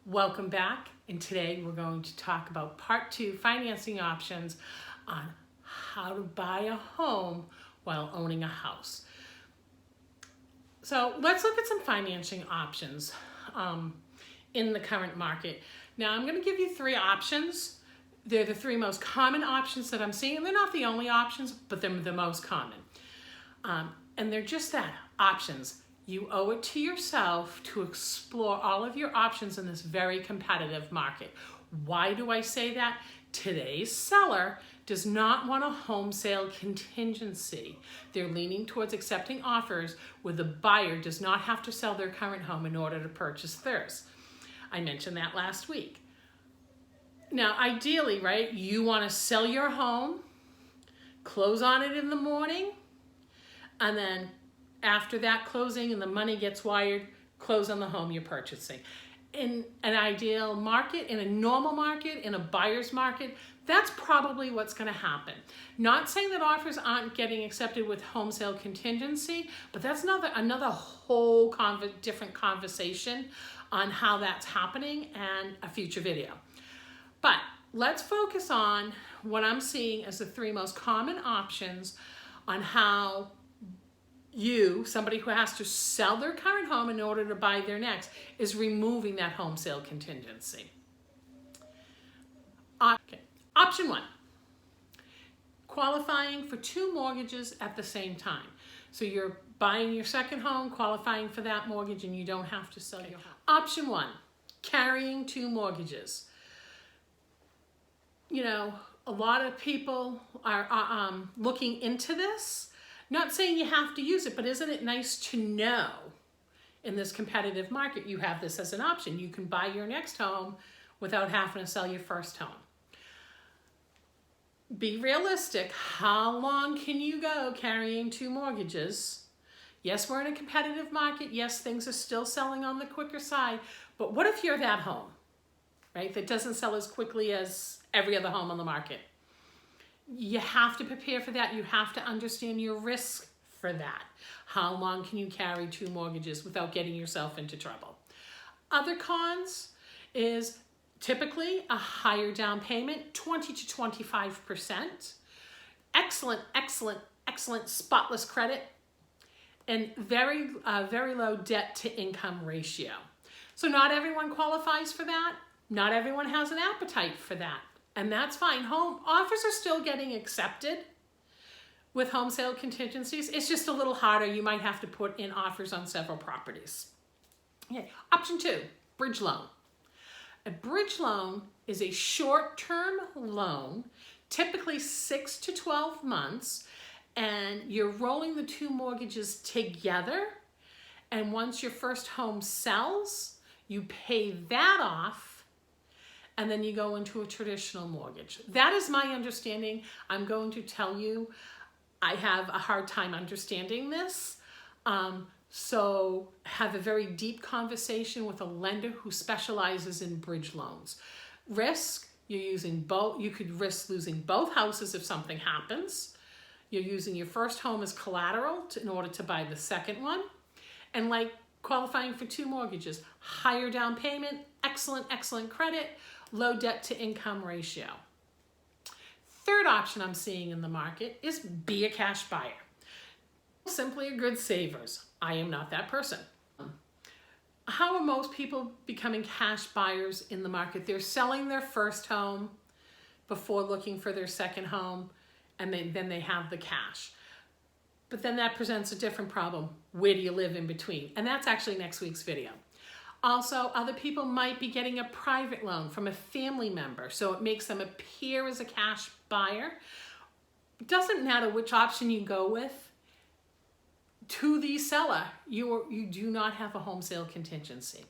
Welcome back, and today we're going to talk about part 2 financing options on how to buy a home while owning a house. So let's look at some financing options in the current market. Now I'm going to give you 3 options. They're the 3 most common options that I'm seeing. They're not the only options, but they're the most common. And they're just that, options. You owe it to yourself to explore all of your options in this very competitive market. Why do I say that? Today's seller does not want a home sale contingency. They're leaning towards accepting offers where the buyer does not have to sell their current home in order to purchase theirs. I mentioned that last week. Now, ideally, right, you want to sell your home, close on it in the morning, and then after that closing and the money gets wired, close on the home you're purchasing. In an ideal market, in a normal market, in a buyer's market, that's probably what's going to happen. Not saying that offers aren't getting accepted with home sale contingency, but that's another whole different conversation on how that's happening and a future video. But let's focus on what I'm seeing as the 3 most common options on how somebody who has to sell their current home in order to buy their next, is removing that home sale contingency. Okay. Option 1, qualifying for 2 mortgages at the same time. So you're buying your second home, qualifying for that mortgage, and you don't have to sell your home. Option 1, carrying 2 mortgages. You know, a lot of people are looking into this. Not saying you have to use it, but isn't it nice to know in this competitive market you have this as an option? You can buy your next home without having to sell your first home. Be realistic. How long can you go carrying 2 mortgages? Yes, we're in a competitive market. Yes, things are still selling on the quicker side. But what if you're that home, right, that doesn't sell as quickly as every other home on the market? You have to prepare for that. You have to understand your risk for that. How long can you carry 2 mortgages without getting yourself into trouble? Other cons is typically a higher down payment, 20 to 25%. Excellent spotless credit, and very low debt to income ratio. So not everyone qualifies for that. Not everyone has an appetite for that. And that's fine. Home offers are still getting accepted with home sale contingencies. It's just a little harder. You might have to put in offers on several properties. Okay. Option 2, bridge loan. A bridge loan is a short-term loan, typically 6 to 12 months, and you're rolling the 2 mortgages together. And once your first home sells, you pay that off, and then you go into a traditional mortgage. That is my understanding. I'm going to tell you, I have a hard time understanding this. So have a very deep conversation with a lender who specializes in bridge loans. Risk, you're using both. You could risk losing both houses if something happens. You're using your first home as collateral in order to buy the second one. And like qualifying for 2 mortgages, higher down payment, excellent credit, low debt to income ratio. Third option I'm seeing in the market is be a cash buyer. Simply a good savers. I am not that person. How are most people becoming cash buyers in the market? They're selling their first home before looking for their second home, and then they have the cash. But then that presents a different problem. Where do you live in between? And that's actually next week's video. Also, other people might be getting a private loan from a family member, so it makes them appear as a cash buyer. It doesn't matter which option you go with. To the seller, you do not have a home sale contingency.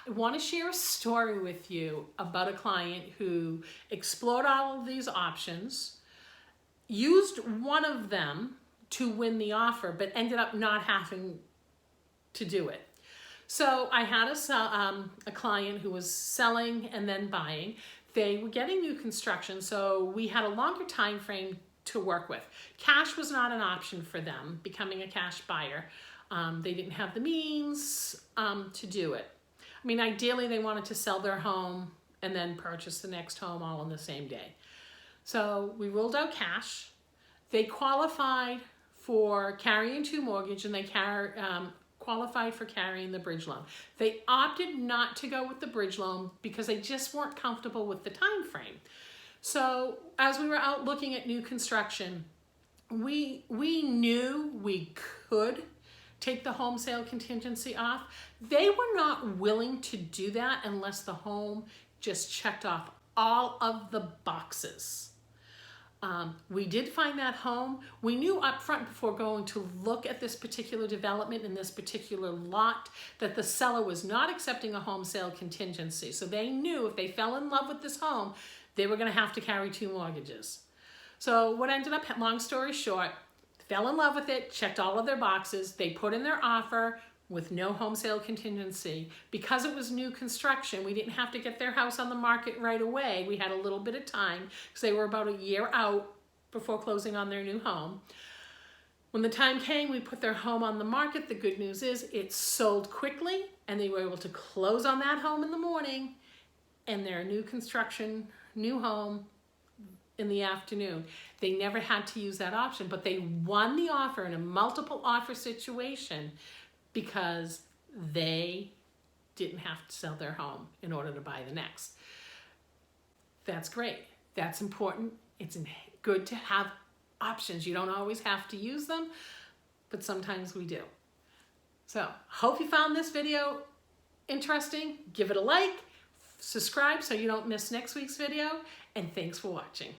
I want to share a story with you about a client who explored all of these options, used one of them to win the offer, but ended up not having to do it. So I had a client who was selling and then buying. They were getting new construction, so we had a longer time frame to work with. Cash was not an option for them, becoming a cash buyer. They didn't have the means to do it. I mean, ideally they wanted to sell their home and then purchase the next home all in the same day. So we ruled out cash. They qualified for carrying 2 mortgage, and they qualified for carrying the bridge loan. They opted not to go with the bridge loan because they just weren't comfortable with the time frame. So as we were out looking at new construction, we knew we could take the home sale contingency off. They were not willing to do that unless the home just checked off all of the boxes. We did find that home. We knew up front before going to look at this particular development in this particular lot that the seller was not accepting a home sale contingency. So they knew if they fell in love with this home, they were going to have to carry 2 mortgages. So what ended up, long story short, fell in love with it, checked all of their boxes. They put in their offer with no home sale contingency. Because it was new construction, we didn't have to get their house on the market right away. We had a little bit of time because they were about a year out before closing on their new home. When the time came, we put their home on the market. The good news is it sold quickly, and they were able to close on that home in the morning and their new construction, new home in the afternoon. They never had to use that option, but they won the offer in a multiple offer situation because they didn't have to sell their home in order to buy the next. That's great. That's important. It's good to have options. You don't always have to use them, but sometimes we do. So, hope you found this video interesting. Give it a like, subscribe so you don't miss next week's video, and thanks for watching.